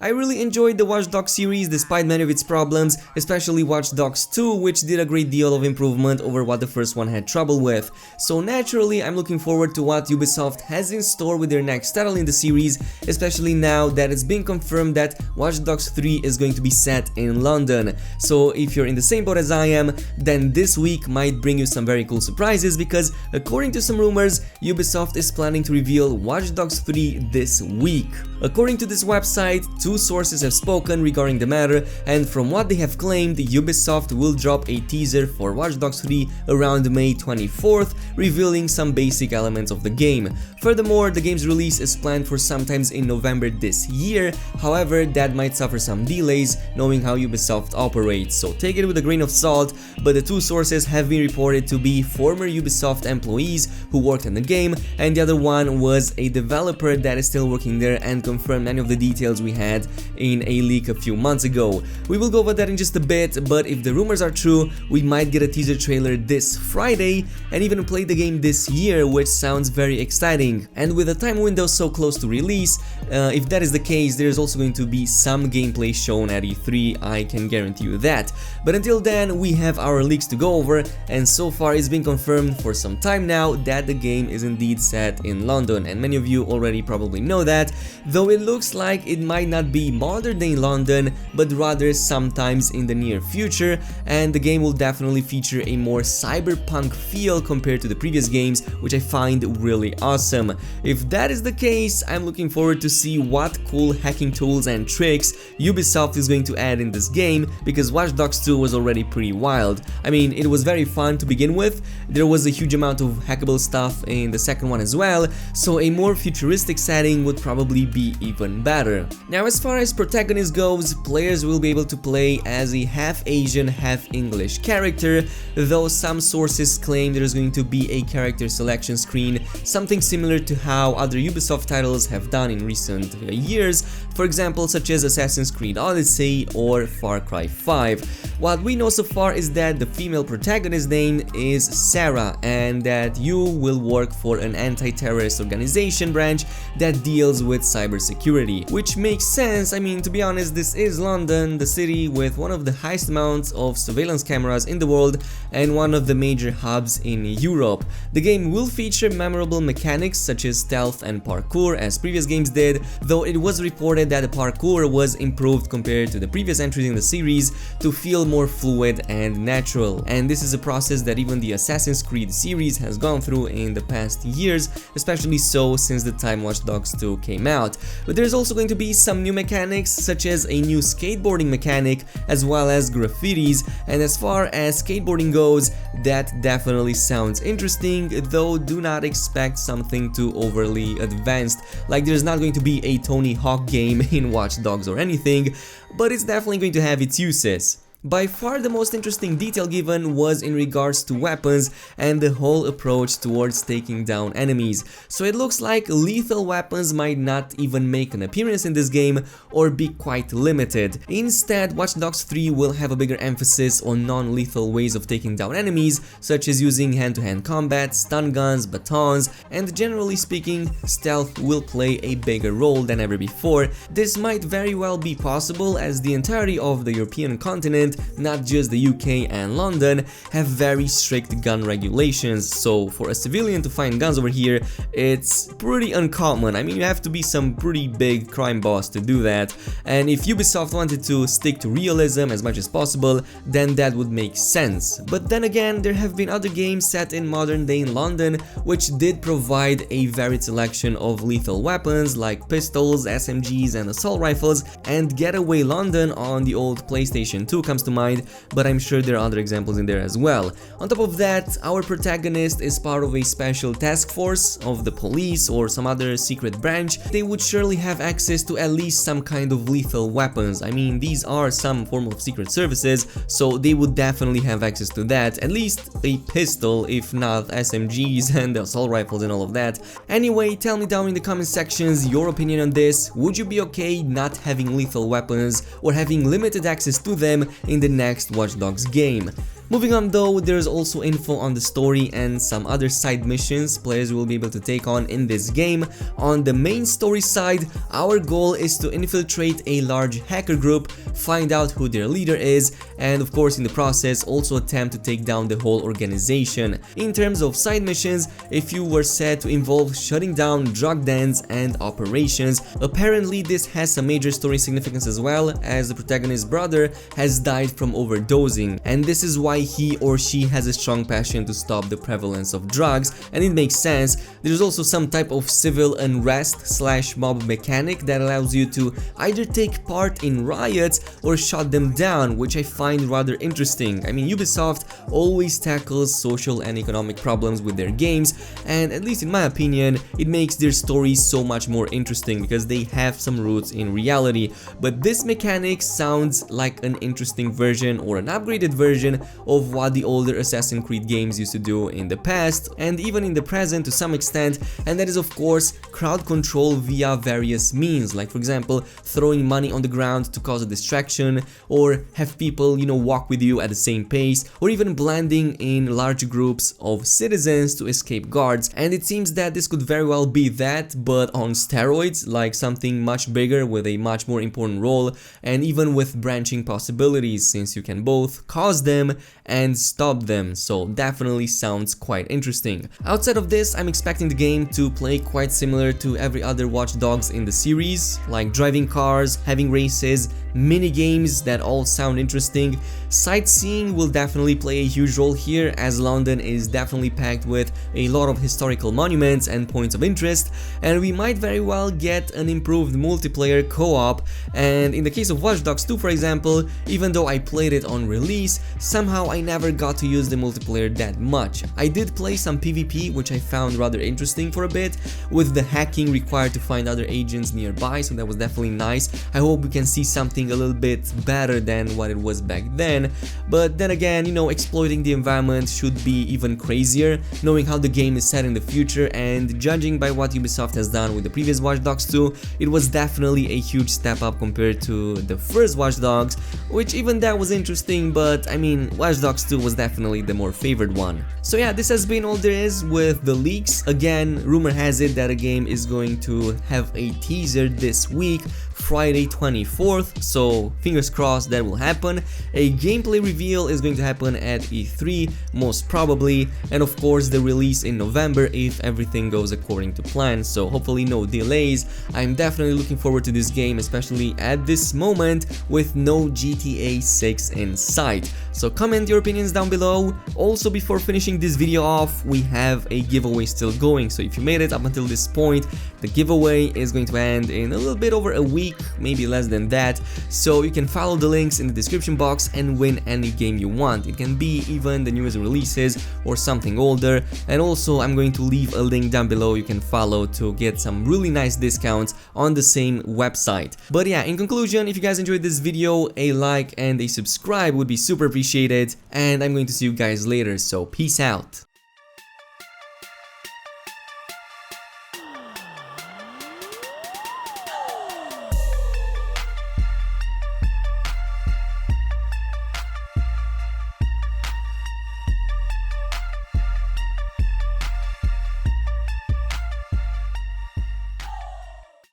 I really enjoyed the Watch Dogs series despite many of its problems, especially Watch Dogs 2, which did a great deal of improvement over what the first one had trouble with. So naturally, I'm looking forward to what Ubisoft has in store with their next title in the series, especially now that it's been confirmed that Watch Dogs 3 is going to be set in London. So if you're in the same boat as I am, then this week might bring you some very cool surprises, because according to some rumors, Ubisoft is planning to reveal Watch Dogs 3 this week. According to this website, two sources have spoken regarding the matter, and from what they have claimed, Ubisoft will drop a teaser for Watch Dogs 3 around May 24th, revealing some basic elements of the game. Furthermore, the game's release is planned for sometimes in November this year, however that might suffer some delays knowing how Ubisoft operates, so take it with a grain of salt, but the two sources have been reported to be former Ubisoft employees who worked on the game, and the other one was a developer that is still working there and confirmed many of the details we had in a leak a few months ago. We will go over that in just a bit, but if the rumors are true, we might get a teaser trailer this Friday and even play the game this year, which sounds very exciting. And with a time window so close to release, if that is the case, there's also going to be some gameplay shown at E3, I can guarantee you that. But until then, we have our leaks to go over, and so far it's been confirmed for some time now that the game is indeed set in London, and many of you already probably know that, though it looks like it might not be modern day London, but rather sometimes in the near future, and the game will definitely feature a more cyberpunk feel compared to the previous games, which I find really awesome. If that is the case, I'm looking forward to see what cool hacking tools and tricks Ubisoft is going to add in this game, because Watch Dogs 2 was already pretty wild. I mean, it was very fun to begin with, there was a huge amount of hackable stuff in the second one as well, so a more futuristic setting would probably be even better. Now, as far as Protagonist goes, players will be able to play as a half Asian, half English character, though some sources claim there is going to be a character selection screen, something similar to how other Ubisoft titles have done in recent years, for example such as Assassin's Creed Odyssey or Far Cry 5. What we know so far is that the female protagonist name is Sarah, and that you will work for an anti-terrorist organization branch that deals with cybersecurity, which makes sense. I mean, to be honest, this is London, the city with one of the highest amounts of surveillance cameras in the world and one of the major hubs in Europe. The game will feature memorable mechanics such as stealth and parkour as previous games did, though it was reported that the parkour was improved compared to the previous entries in the series to feel more fluid and natural, and this is a process that even the Assassin's Creed series has gone through in the past years, especially so since the time Watch Dogs 2 came out. But there's also going to be some new mechanics such as a new skateboarding mechanic as well as graffitis, and as far as skateboarding goes, that definitely sounds interesting, though do not expect something too overly advanced, like there's not going to be a Tony Hawk game in Watch Dogs or anything, but it's definitely going to have its uses. By far the most interesting detail given was in regards to weapons and the whole approach towards taking down enemies. So it looks like lethal weapons might not even make an appearance in this game or be quite limited. Instead, Watch Dogs 3 will have a bigger emphasis on non-lethal ways of taking down enemies, such as using hand-to-hand combat, stun guns, batons, and generally speaking, stealth will play a bigger role than ever before. This might very well be possible as the entirety of the European continent, not just the UK and London, have very strict gun regulations, so for a civilian to find guns over here, it's pretty uncommon. I mean, you have to be some pretty big crime boss to do that, and if Ubisoft wanted to stick to realism as much as possible, then that would make sense. But then again, there have been other games set in modern day in London which did provide a varied selection of lethal weapons like pistols, SMGs and assault rifles, and Getaway London on the old PlayStation 2 comes to mind, but I'm sure there are other examples in there as well. On top of that, our protagonist is part of a special task force of the police or some other secret branch. They would surely have access to at least some kind of lethal weapons. I mean, these are some form of secret services, so they would definitely have access to that, at least a pistol, if not SMGs and assault rifles and all of that. Anyway, tell me down in the comment sections your opinion on this. Would you be okay not having lethal weapons or having limited access to them in the next Watch Dogs game? Moving on though, there's also info on the story and some other side missions players will be able to take on in this game. On the main story side, our goal is to infiltrate a large hacker group, find out who their leader is, and of course in the process also attempt to take down the whole organization. In terms of side missions, a few were said to involve shutting down drug dens and operations. Apparently this has some major story significance as well, as the protagonist's brother has died from overdosing, and this is why he or she has a strong passion to stop the prevalence of drugs, and it makes sense. There's also some type of civil unrest / mob mechanic that allows you to either take part in riots or shut them down, which I find rather interesting. I mean, Ubisoft always tackles social and economic problems with their games, and at least in my opinion, it makes their stories so much more interesting because they have some roots in reality. But this mechanic sounds like an interesting version or an upgraded version of what the older Assassin's Creed games used to do in the past and even in the present to some extent, and that is of course crowd control via various means, like for example throwing money on the ground to cause a distraction, or have people, you know, walk with you at the same pace, or even blending in large groups of citizens to escape guards. And it seems that this could very well be that, but on steroids, like something much bigger with a much more important role, and even with branching possibilities since you can both cause them and stop them, so definitely sounds quite interesting. Outside of this, I'm expecting the game to play quite similar to every other Watch Dogs in the series, like driving cars, having races, mini games that all sound interesting. Sightseeing will definitely play a huge role here, as London is definitely packed with a lot of historical monuments and points of interest, and we might very well get an improved multiplayer co-op. And in the case of Watch Dogs 2 for example, even though I played it on release, somehow I never got to use the multiplayer that much. I did play some PvP, which I found rather interesting for a bit, with the hacking required to find other agents nearby, so that was definitely nice. I hope we can see something a little bit better than what it was back then, but then again, you know, exploiting the environment should be even crazier, knowing how the game is set in the future, and judging by what Ubisoft has done with the previous Watch Dogs 2, it was definitely a huge step up compared to the first Watch Dogs, which even that was interesting, but I mean, Watch Dogs 2 was definitely the more favored one. So yeah, this has been all there is with the leaks. Again, rumor has it that a game is going to have a teaser this week, Friday 24th, so fingers crossed that will happen. A gameplay reveal is going to happen at E3 most probably, and of course the release in November if everything goes according to plan, so hopefully no delays. I'm definitely looking forward to this game, especially at this moment with no GTA 6 in sight. So comment your opinions down below. Also, before finishing this video off, we have a giveaway still going, so if you made it up until this point, the giveaway is going to end in a little bit over a week, maybe less than that, so you can follow the links in the description box and win any game you want. It can be even the newest releases or something older, and also I'm going to leave a link down below you can follow to get some really nice discounts on the same website. But yeah, in conclusion, if you guys enjoyed this video, a like and a subscribe would be super appreciated, and I'm going to see you guys later, so peace out.